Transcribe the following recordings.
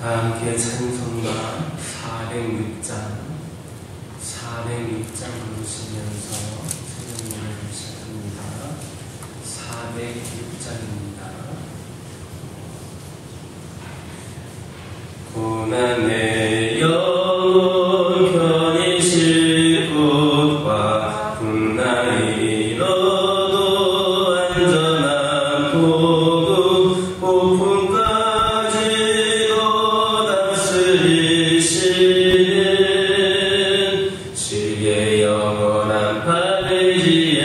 함께 찬송가 406장 부르시면서 찬양을 시작합니다. 406장입니다. 고난의 영혼 편히 쉴 곳과 풍랑이 일어도 안전한 고국 폭풍까지도 다스리시는 주의 영원한 팔지에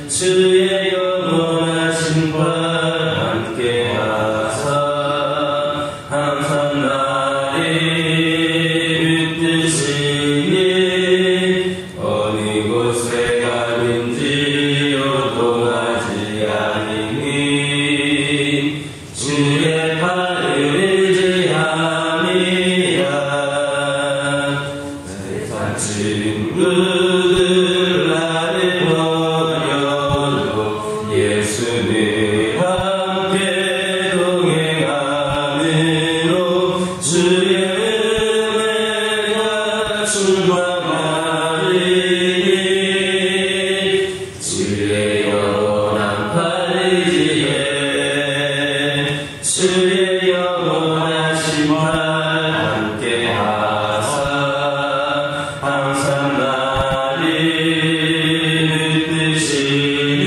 주의 영원하신 발 함께하사 항상 나를 붙드시니 어느 곳에 가든지요 떠나지 아니니 주의 팔을 의지함이라. 세상 친구들 나를 버려도 예수는 함께 동행함으로 주의 은혜가 충만하리니 주의 영원한 팔지에 주의 영원하신 발 함께하사 항상 나를 붙드시니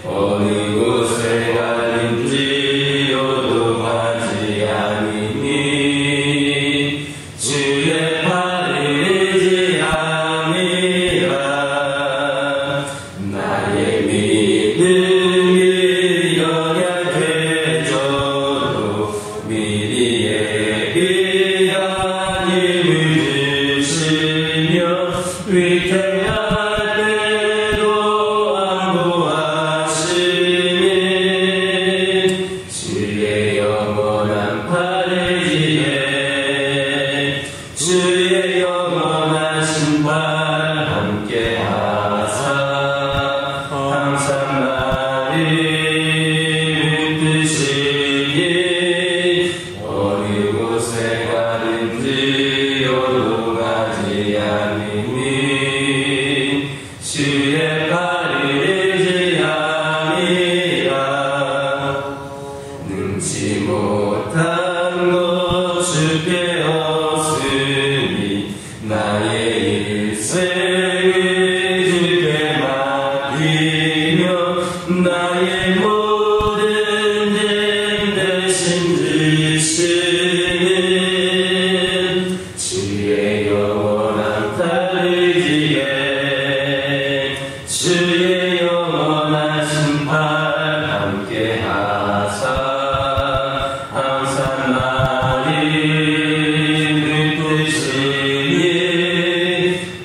어느 곳에 가든지요 동하지 아니니 주의 팔을 의지함이라. 나의 믿음이 연약해져도 미리 예비한 힘을 주시며 위태할 때도 안보하시니 주의 영원한 팔지에 주의 영원하신 발 함께하사 항상 나를 붙드시니 어느 곳에 가든지요 동하지 아니니 주의 팔을 의지함이라. 능치 못한 것 주께 없으니 나의 일생을 주께 맡기며 나의 모든 짐 대신 지시는 주의 영원한 팔지에 주의 영원하신 팔 함께하사 항상 나를 붙드시니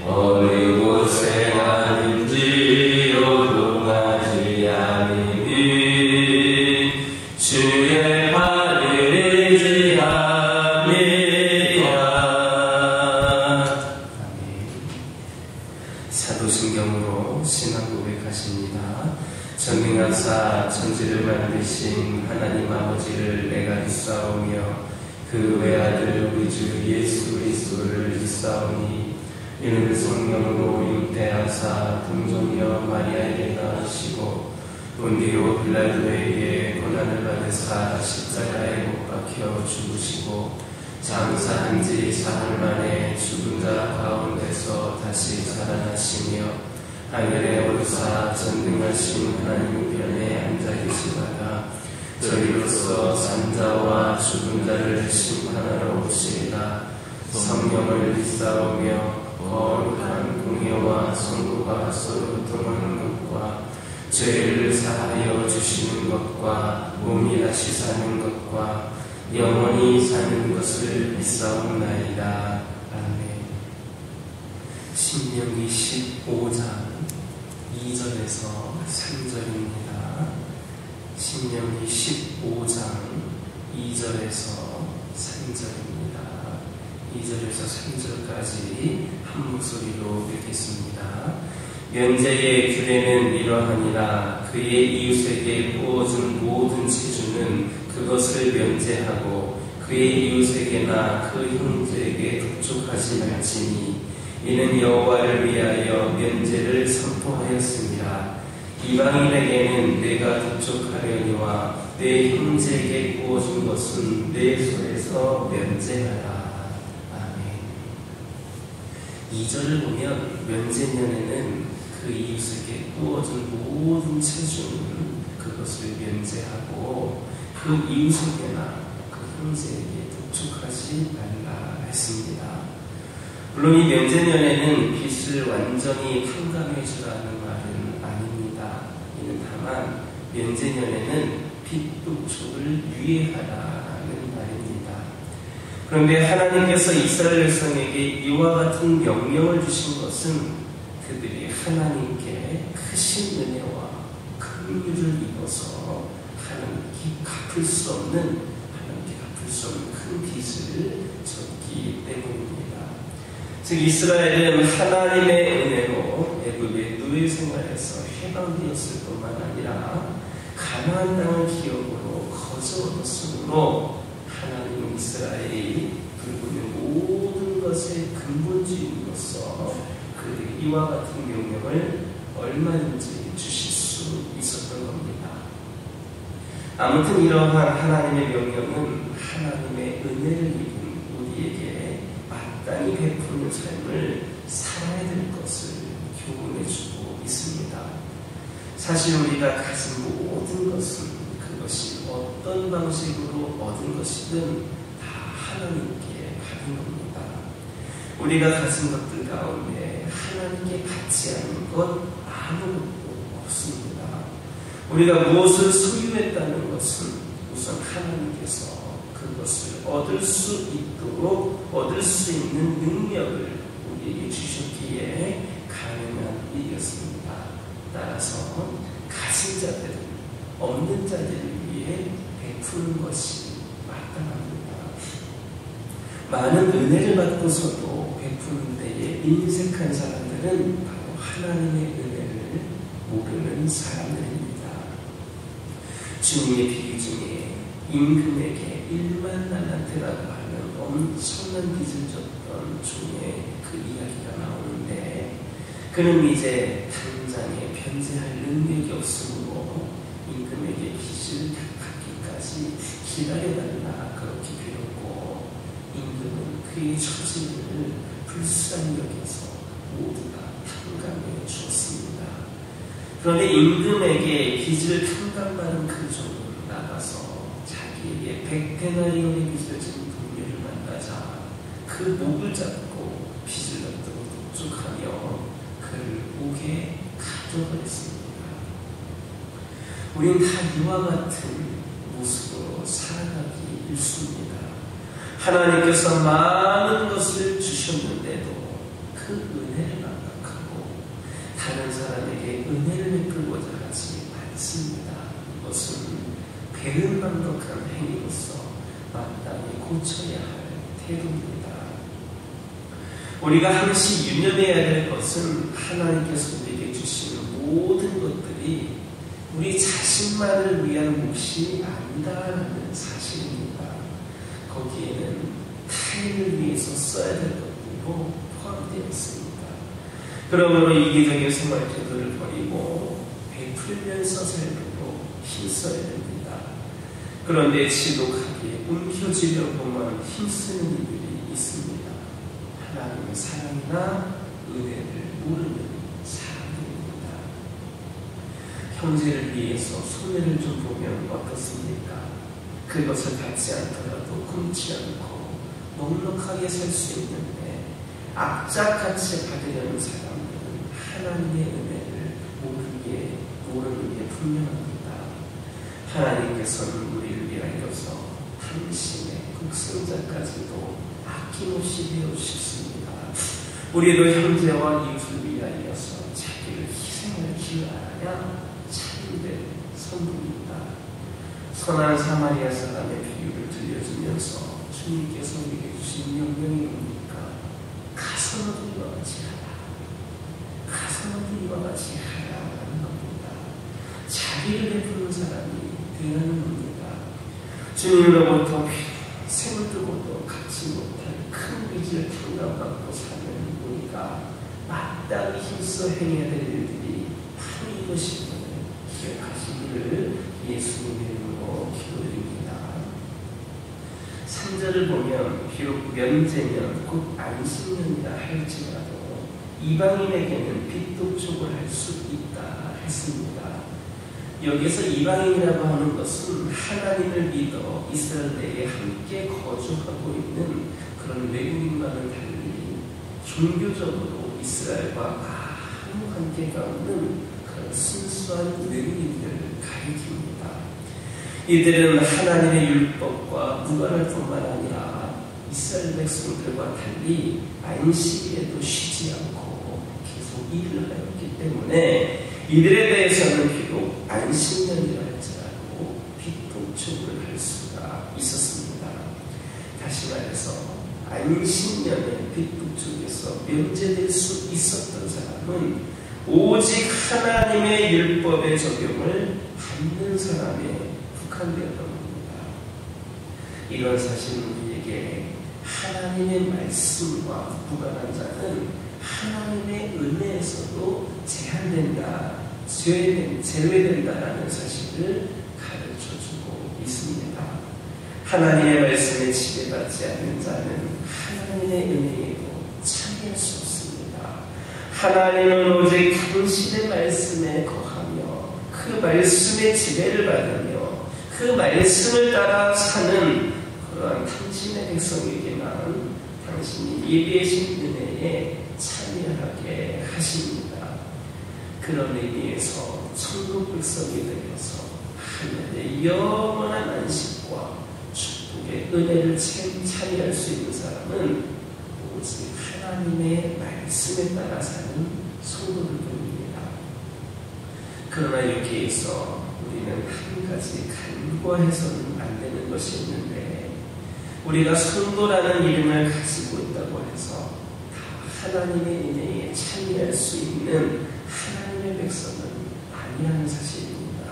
어느 곳에 가든지요 동하지 아니니 주의 팔을 의지함이라. 사도신경으로 신앙 고백하십니다. 전능하사 천지를 만드신 하나님 아버지를 내가 믿사오며 그 외아들 우리 주 예수 그리스도를 믿사오니 이는 성령으로 잉태하사 동정녀 마리아에게 낳으시고 본디오 빌라도에게 고난을 받으사 십자가에 못 박혀 죽으시고 장사한 지 사흘 만에 죽은 자 가운데서 다시 살아나시며 하늘에 오르사 전능하신 하나님 우편에 앉아 계시다가 저희로서 산자와 죽은 자를 심판하러 오시리라. 성령을 믿사오며 거룩한 공의와 성도가 서로 통하는 것과 죄를 사하여 주시는 것과 몸이 다시 사는 것과 영원히 사는 것을 믿사옵나이다. 아멘. 신명기 15장 2절에서 3절입니다. 신명기 15장 2절에서 3절입니다. 2절에서 3절까지 한 목소리로 읽겠습니다. 면제의 규례는 이러하니라. 그의 이웃에게 부어준 모든 치주는 그것 그것을 면제하고 그의 이웃에게나 그 형제에게 독촉하지 말지니 이는 여호와를 위하여 면제를 선포하였습니다. 이방인에게는 내가 독촉하려니와 내 형제에게 구워준 것은 내 손에서 면제하라. 아멘. 2절을 보면 면제년에는 그 이웃에게 구워준 모든 체중은 그것을 면제하고 그 이웃에게나 그 형제에게 독촉하지 말라 했습니다. 물론 이 면제년에는 빚을 완전히 탕감해 주라는 말은 아닙니다. 이는 다만 면제년에는 빚 독촉을 유예하라는 말입니다. 그런데 하나님께서 이스라엘 백성에게 이와 같은 명령을 주신 것은 그들이 하나님께 크신 은혜와 긍휼을 입어서 하나님께 갚을 수 없는 큰 빚을 졌기 때문입니다. 즉 이스라엘은 하나님의 은혜로 애굽의 노예 생활에서 해방되었을 뿐만 아니라 가나안 땅을 기업으로 거저 얻었으므로 하나님은 이스라엘이 그리고 모든 것의 근본주의로서 그들에게 이와 같은 명령을 얼마든지 주실 수 있었던 겁니다. 아무튼 이러한 하나님의 명령은 하나님의 은혜를 입은 우리에게 마땅히 베푸는 삶을 살아야 될 것을 교훈해주고 있습니다. 사실 우리가 가진 모든 것은 그것이 어떤 방식으로 얻은 것이든 다 하나님께 받은 겁니다. 우리가 가진 것들 가운데 하나님께 받지 않은 것 아무것도 없습니다. 우리가 무엇을 소유했다는 것은 우선 하나님께서 그것을 얻을 수 있도록 얻을 수 있는 능력을 우리에게 주셨기에 가능한 일이었습니다. 따라서 가진 자들은 없는 자들을 위해 베푸는 것이 마땅합니다. 많은 은혜를 받고서도 베푸는 데에 인색한 사람들은 바로 하나님의 은혜를 모르는 사람들입니다. 주님의 비유 중에 임금에게 1만 달란트라고 하는 엄청난 빚을 졌던 중에 그 이야기가 나오는데 그는 이제 당장에 변제할 능력이 없으므로 임금에게 빚을 갚기까지 기다려달라 그렇게 빌었고 임금은 그의 처지를 불쌍히 여겨서 모두 다 탕감해 주었습니다. 그런데 임금에게 빚을 탕감받은 그 종은 나가서 자기에게 100데나리온의 빚을 진 동료를 만나자 그 목을 잡고 빚을 갚도록 독촉하며 그를 옥에 가둬버렸습니다. 우린 다 이와 같은 모습으로 살아가기 일쑤입니다. 하나님께서 많은 것을 주셨는데도 그 은혜를 망각하고 다른 사람에게 은혜를 베풀고자 하지 않습니다. 이것은 배은망덕한 행위로서 마땅히 고쳐야 할 태도입니다. 우리가 항시 유념해야 될 것은 하나님께서 우리에게 주시는 모든 것들이 우리 자신만을 위한 몫이 아니다라는 사실입니다. 거기에는 타인을 위해서 써야 될 것들도 포함되어 있습니다. 그러므로 이기적인 생활 태도를 버리고 베풀면서 살도록 힘써야 됩니다. 그런데 지독하게 움켜쥐려고만 힘쓰는 이들이 있습니다. 하나님의 사랑이나 은혜를 모르는 사람들입니다. 형제를 위해서 손해를 좀 보면 어떻습니까? 그것을 받지 않더라도 굶지 않고 넉넉하게 살 수 있는데 악착같이 받으려는 사람들은 하나님의 은혜를 모르는 게 분명합니다. 하나님께서는 우리를 위하여서 당신의 독생자까지도 아낌없이 배우셨습니다. 우리도 형제와 이웃을 위하여서 자기를 희생을 기여하여 참된 선물입니다. 선한 사마리아 사람의 비유를 들려주면서 주님께서 우리에게 주신 명령이 뭡니까? 가서 너도 이와 같이 하라. 가서 너도 이와 같이 하라는 겁니다. 자기를 베푸는 사람이 되라는 겁니다. 주님으로부터 생을 두고도 갖지 못한 큰 빚을 탕감받고 사는 우리가 마땅히 힘써 행해야 될 일들이 바로 이것임을 기억하시기를 예수님의 이름으로 기도드립니다. 3절을 보면 비록 면제면 곧 안식년이라 할지라도 이방인에게는 빚독촉을 할 수 있다 했습니다. 여기서 이방인이라고 하는 것은 하나님을 믿어 이스라엘 내에 함께 거주하고 있는 그런 외국인과는 달리 종교적으로 이스라엘과 아무 관계가 없는 그런 순수한 외국인들을 가리킵니다. 이들은 하나님의 율법과 무관할 뿐만 아니라 이스라엘 백성들과 달리 안식일에도 쉬지 않고 계속 일을 하였기 때문에 이들에 대해서는 비록 안식년이라 할지라도 빚독촉을 할 수가 있었습니다. 다시 말해서 안식년의 빚독촉에서 면제될 수 있었던 사람은 오직 하나님의 율법의 적용을 받는 사람에 국한되었던 겁니다. 이런 사실은 우리에게 하나님의 말씀과 무관한 자는 하나님의 은혜에서도 제한된다, 제외된다라는 사실을 가르쳐주고 있습니다. 하나님의 말씀에 지배받지 않는 자는 하나님의 은혜에도 참여할 수 없습니다. 하나님은 오직 당신의 말씀에 거하며 그 말씀의 지배를 받으며 그 말씀을 따라 사는 그러한 당신의 백성에게만 당신이 예비하신 은혜에 참여하게 하십니다. 그런 의미에서 천국 백성이 되어서 하늘의 영원한 안식과 축복의 은혜를 참여할 수 있는 사람은 오직 하나님의 말씀에 따라 사는 성도들뿐입니다. 그러나 여기에서 우리는 한 가지 간과해서는 안 되는 것이 있는데, 우리가 성도라는 이름을 가지고 있다고 해서 하나님의 은혜에 참여할 수 있는 하나님의 백성은 아니라는 사실입니다.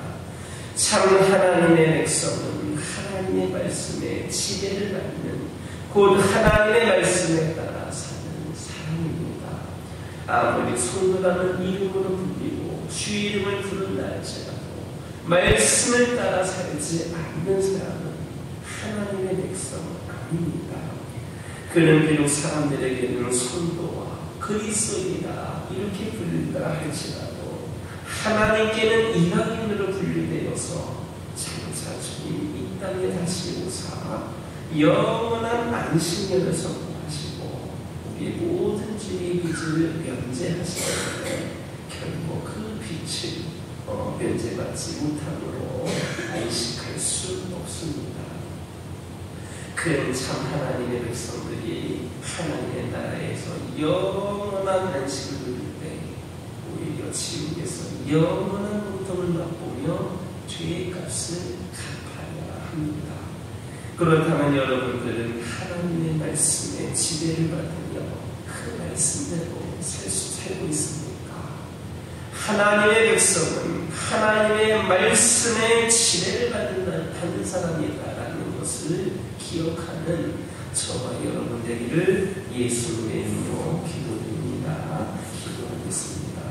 참 하나님의 백성은 하나님의 말씀에 지배를 받는, 곧 하나님의 말씀에 따라 사는 사람입니다. 아무리 성도라는 이름으로 불리고 주 이름을 부른다 할지라도 말씀을 따라 살지 않는 사람은 하나님의 백성은 아닙니다. 그는 비록 사람들에게는 성도와 그리스도인이다 이렇게 불린다 할지라도 하나님께는 이방인으로 분리되어서 장차 주님 이 땅에 다시 오사 영원한 안식년을 선포하시고 우리 모든 죄의 빚을 면제하시는데 결국 그 빚을 면제받지 못함으로 안식할 수 없습니다. 그는 참 하나님의 백성들이 하나님의 나라에서 영원한 안식을 누릴 때 오히려 지옥에서 영원한 고통을 맛보며 죄의 값을 갚아야 합니다. 그렇다면 여러분들은 하나님의 말씀에 지배를 받으며 그 말씀대로 살고 있습니까? 하나님의 백성은 하나님의 말씀에 지배를 받는 사람이다라는 것을 기억하는 저와 여러분 되기를 예수님의 이름으로 기도드립니다. 기도하겠습니다.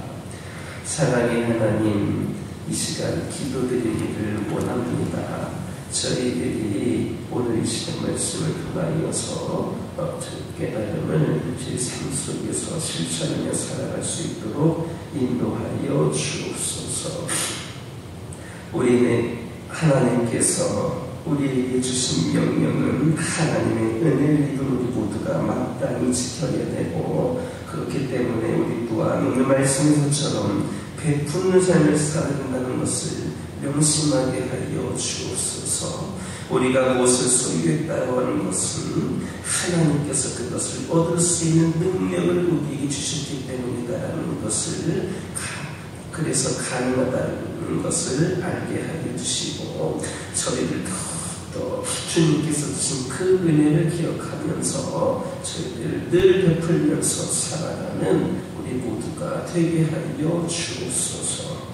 사랑의 하나님, 이 시간 기도드리기를 원합니다. 저희들이 오늘 이 시간 말씀을 통하여서 깨달음을 제 삶 속에서 실천하며 살아갈 수 있도록 인도하여 주옵소서. 우리는 하나님께서 우리에게 주신 명령은 하나님의 은혜를 입은 우리 모두가 마땅히 지켜야 되고, 그렇기 때문에 우리 또한 오늘 말씀에서처럼 베푸는 삶을 살아야 된다는 것을 명심하게 하여 주옵소서. 우리가 무엇을 소유했다고 하는 것은 하나님께서 그것을 얻을 수 있는 능력을 우리에게 주셨기 때문이다라는 것을, 그래서 가능하다는 것을 알게 하여 주시고, 저희들 더 주님께서 주신 그 은혜를 기억하면서 저희들 늘 베풀면서 살아가는 우리 모두가 되게 하여 주옵소서.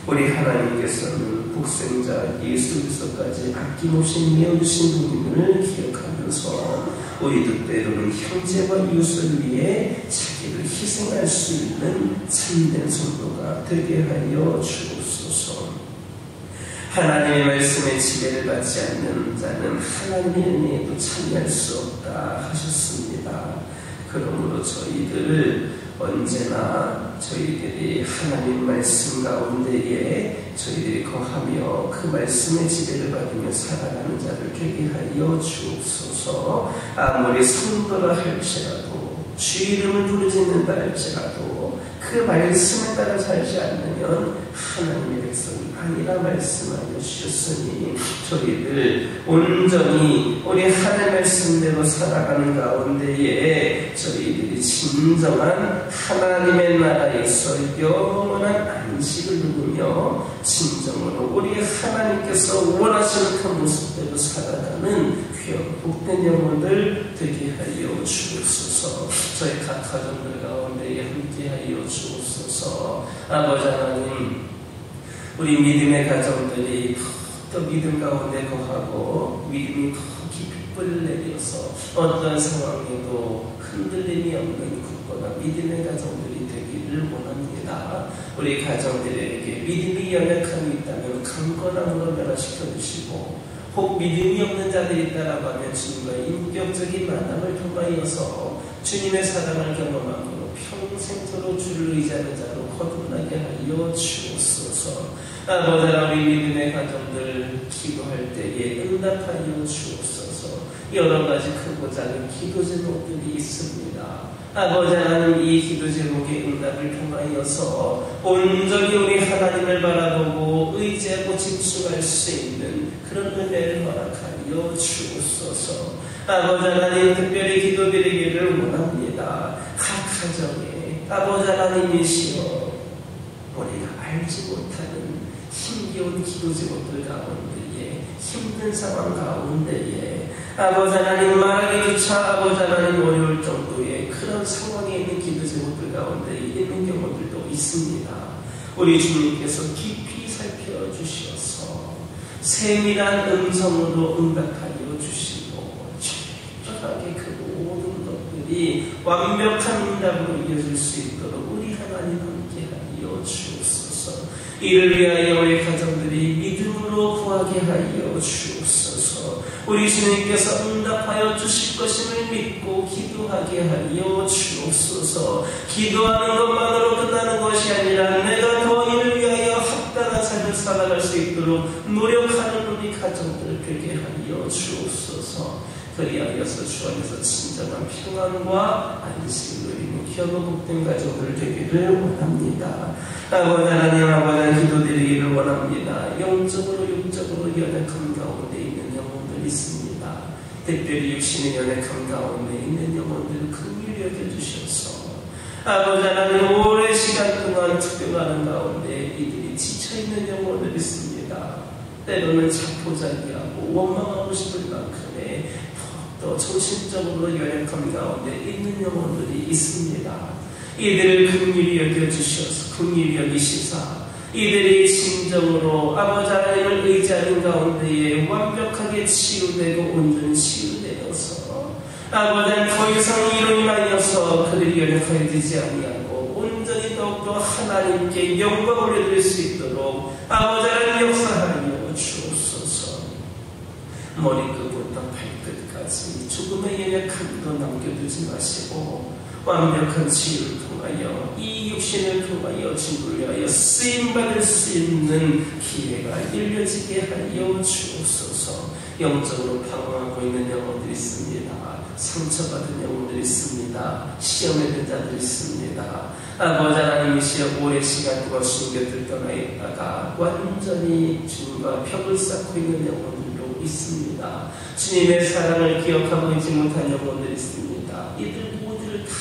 우리 하나님께서는 독생자 예수 그리스도까지 아낌없이 내어주신 분임을 기억하면서 우리도 때로는 형제와 이웃을 위해 자기를 희생할 수 있는 참된 성도가 되게 하여 주옵소서. 하나님의 말씀에 지배를 받지 않는 자는 하나님의 은혜에도 참여할 수 없다 하셨습니다. 그러므로 저희들 언제나 저희들이 하나님 말씀 가운데에 저희들이 거하며 그 말씀의 지배를 받으며 살아가는 자를 되게 하여 주옵소서. 아무리 성도라 할지라도 주 이름을 부르짖는다 할지라도 그 말씀에 따라 살지 않으면 하나님의 백성이 아니라 말씀하여 주셨으니 저희들 온전히 우리 하나님의 말씀대로 살아가는 가운데에 저희들이 진정한 하나님의 나라에서 영원한 안식을 누리며 진정으로 우리 하나님께서 원하시는 그 모습대로 살아가는 귀한 복된 영혼들 되게 하여 주옵소서. 저희 각 가정들 가운데에 함께 하여 주옵소서. 아버지 하나님, 우리 믿음의 가정들이 더 믿음 가운데 거하고 믿음이 더 깊이 뿌리를 내려서 어떤 상황에도 흔들림이 없는 굳건한 믿음의 가정들이 되기를 원합니다. 우리 가정들에게 믿음이 연약함이 있다면 강건함으로 변화시켜 주시고, 혹 믿음이 없는 자들이 있다라고 하면 주님과의 인격적인 만남을 통하여서 주님의 사랑을 경험함으로 평생토록 주를 의지하는 자로 거듭나게 하여 주옵소서. 아버지 하나님, 우리 믿음의 가정들 기도할 때에 응답하여 주옵소서. 여러 가지 크고 작은 기도 제목들이 있습니다. 아버지 하나님, 이 기도 제목의 응답을 통하여서 온전히 우리 하나님을 바라보고 의지하고 집중할 수 있는 그런 은혜를 허락하여 주옵소서. 아버지 하나님, 특별히 기도드리기를 원합니다. 각 가정에 아버지 하나님이시여, 우리가 알지 못하는 힘겨운 기도 제목들 가운데에, 힘든 상황 가운데에 아버지 하나님 말하기조차 아버지 하나님 어려울 정도의 그런 상황에 있는 기도 제목들 가운데 있는 경우들도 있습니다. 우리 주님께서 깊이 살펴주셔서 세밀한 음성으로 응답하여 주시고 철저하게 그 모든 것들이 완벽한 응답으로 이어질 수 있도록 우리 하나님 함께하여 주옵소서. 이를 위하여 우리 가정들이 믿음으로 구하게 하여 주옵소서. 우리 주님께서 응답하여 주실 것임을 믿고 기도하게 하여 주옵소서. 기도하는 것만으로 끝나는 것이 아니라 내가 더 이를 위하여 합당한 삶을 살아갈 수 있도록 노력하는 우리 가정들 되게 하여 주옵소서. 그리하여서 주 안에서 진정한 평안과 안식을 누리는 귀하고 복된 가정들 되기를 원합니다. 아버지 하나님, 아버지 하나님, 기도드리기를 원합니다. 영적으로 육적으로 연약한 가운데 있는 영혼들 있습니다. 특별히 육신의 연약한 가운데 있는 영혼들을 긍휼히 여겨주셔서 아버지 하나님, 오랜 시간 동안 투병하는 가운데 이들이 지쳐있는 영혼들 있습니다. 때로는 자포자기하고 원망하고 싶을 만큼의 또 정신적으로 연약함 가운데 있는 영혼들이 있습니다. 이들을 긍휼히 여겨주셔서 긍휼히 여기시사 이들이 진정으로 아버지 하나님을 의지하는 가운데에 완벽하게 치유되고 온전히 치유되어서 아버지 하나님, 더 이상 이로 인하여서 그들이 연약하게 되지 아니하고 온전히 더욱더 하나님께 영광을 올려드릴 수 있도록 아버지 하나님 역사하여 주옵소서. 머리끝부터 발끝까지 조금의 연약함도 남겨두지 마시고 완벽한 치유를 통하여 이 육신을 통하여 진리를 위하여 쓰임받을 수 있는 기회가 열려지게 하여 주옵소서. 영적으로 방황하고 있는 영혼들이 있습니다. 상처받은 영혼들이 있습니다. 시험에 든 자들이 있습니다. 아버지 하나님이시여, 오랜 시간 동안 주님 곁을 떠나 있다가 완전히 주님과 벽을 쌓고 있는 영혼들도 있습니다. 주님의 사랑을 기억하고 있지 못한 영혼들이 있습니다. 이들 모두를 다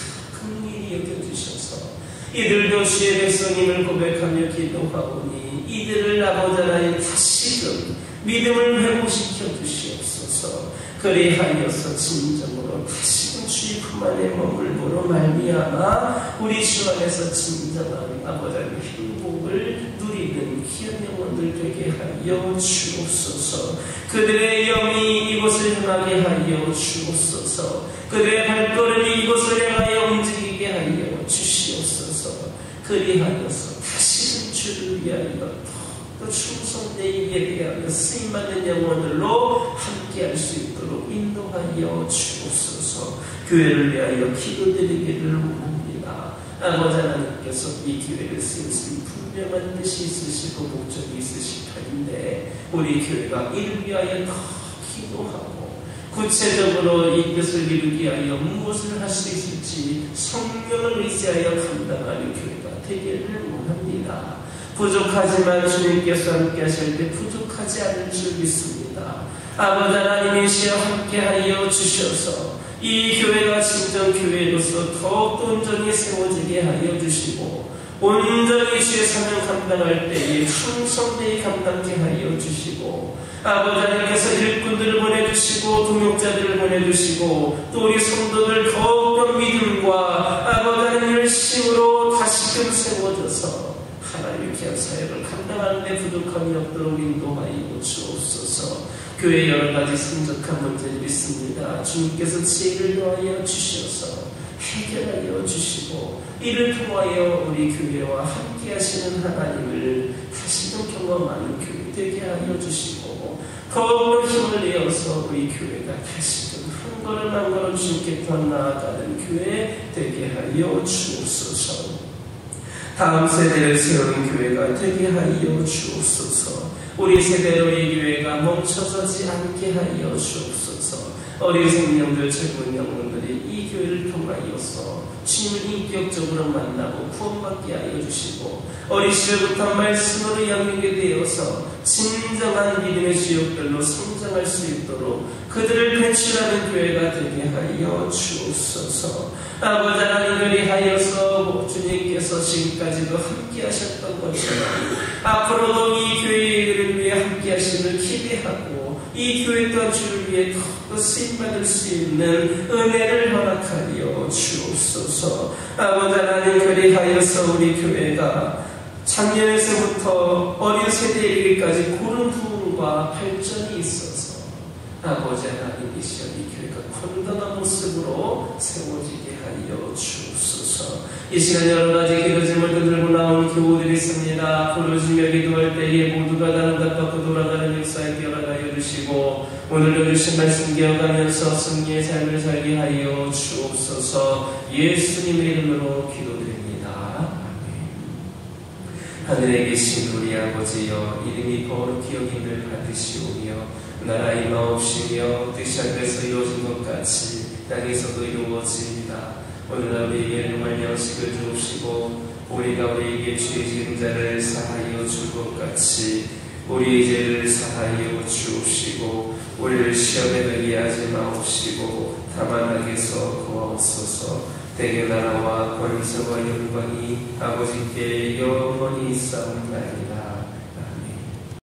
긍휼히 여겨주셔서 이들도 주의 백성임을 고백하며 기도하오니 이들을 아버지 하나님 다시금 믿음을 회복시켜 주시옵소서. 그리하여서 진정으로 다시금 주의 품 안에 머물므로 말미암아 우리 주 안에서 진정한 아버지 행복을 누리는 귀한 영혼들 되게 하여 주옵소서. 그들의 영이 이곳을 향하게 하여 주옵소서. 그들의 발걸음이 이곳을 향하여 움직이게 하여 주시옵소서. 그리하여서 다시금 주를 위하여 또 충성되이 예배하며 쓰임받는 영혼들로 함께할 수 있도록 인도하여 주옵소서. 교회를 위하여 기도드리기를 원합니다. 아버지 하나님께서 이 교회를 쓰신 분명한 뜻이 있으시고 목적이 있으실 터인데 우리 교회가 이를 위하여 더 기도하고 구체적으로 이 뜻을 이루기 위하여 무엇을 할 수 있을지 성령을 의지하여 감당하는 교회가 되기를 원합니다. 부족하지만 주님께서 함께 하실 때 부족하지 않을 줄 믿습니다. 아버지 하나님이시여 함께하여 주셔서 이 교회가 진정 교회로서 더욱더 온전히 세워지게 하여 주시고 온전히 주의 사명 감당할 때에 충성되이 감당케 하여 주시고 아버지 하나님께서 일꾼들을 보내주시고 동역자들을 보내주시고 또 우리 성도들 더욱더 믿음과 아버지 하나님 열심으로 다시금 세워져서 하나님의 귀한 사역을 감당하는 데 부족함이 없도록 인도하여 주옵소서. 교회에 여러 가지 심각한 문제들이 있습니다. 주님께서 지혜를 더하여 주셔서 해결하여 주시고 이를 통하여 우리 교회와 함께 하시는 하나님을 다시금 경험하는 교회 되게 하여 주시고 더욱더 힘을 내어서 우리 교회가 다시금 한 걸음 한 걸음 주님께 더 나아가는 교회 되게 하여 주옵소서. 다음 세대를 세우는 교회가 되게 하여 주옵소서. 우리 세대로 이 교회가 멈춰서지 않게 하여 주옵소서. 어린 생명들, 젊은 영혼들이 이 교회를 통하여서 주님을 인격적으로 만나고 구원받게 하여 주시고 어린 시절부터 말씀으로 양육이 되어서 진정한 믿음의 지역들로 성장할 수 있도록 그들을 배출하는 교회가 되게 하여 주옵소서. 아버지 하나님을 위하여서 주님께서 지금까지도 함께 하셨던 것처럼 앞으로도 이 교회를 위해 함께 하심을 기대하고 이 교회 또한 주를 위해 더욱더 쓰임받을 수 있는 은혜를 허락하여 주옵소서. 아버지 하나님 그리하여서 우리 교회가 작년에서부터 어린 세대에 이르기까지 고른 부흥과 발전이 있어서 아버지 하나님이시여 이 교회가 건강한 모습으로 세워지게 하여 주옵소서. 이 시간 여러 가지 기도 제목을 들고 나온 교우들이 있습니다. 부르짖며 기도할 때에 모두가 다른 것 받고 돌아가는 역사에 기억하여 주시고 오늘도 주신 말씀 기억하면서 승리의 삶을 살게 하여 주옵소서. 예수님의 이름으로 기도드립니다. 하늘에 계신 우리 아버지여 이름이 거룩히 여김을 받으시오며 나라의 마옵시며 뜻이 하늘에서 이루어진 것 같이 땅에서도 이루어집니다. 오늘날 우리에게 일용할 양식을 주옵시고 우리가 우리에게 죄 지은 자를 사하여 줄 것 같이 우리의 죄를 사하여 주옵시고 우리를 시험에 들게 하지 마옵시고 다만 악에서 구하옵소서. 대개 나라와 권세와 영광이 아버지께 영원히 있사옵나이다.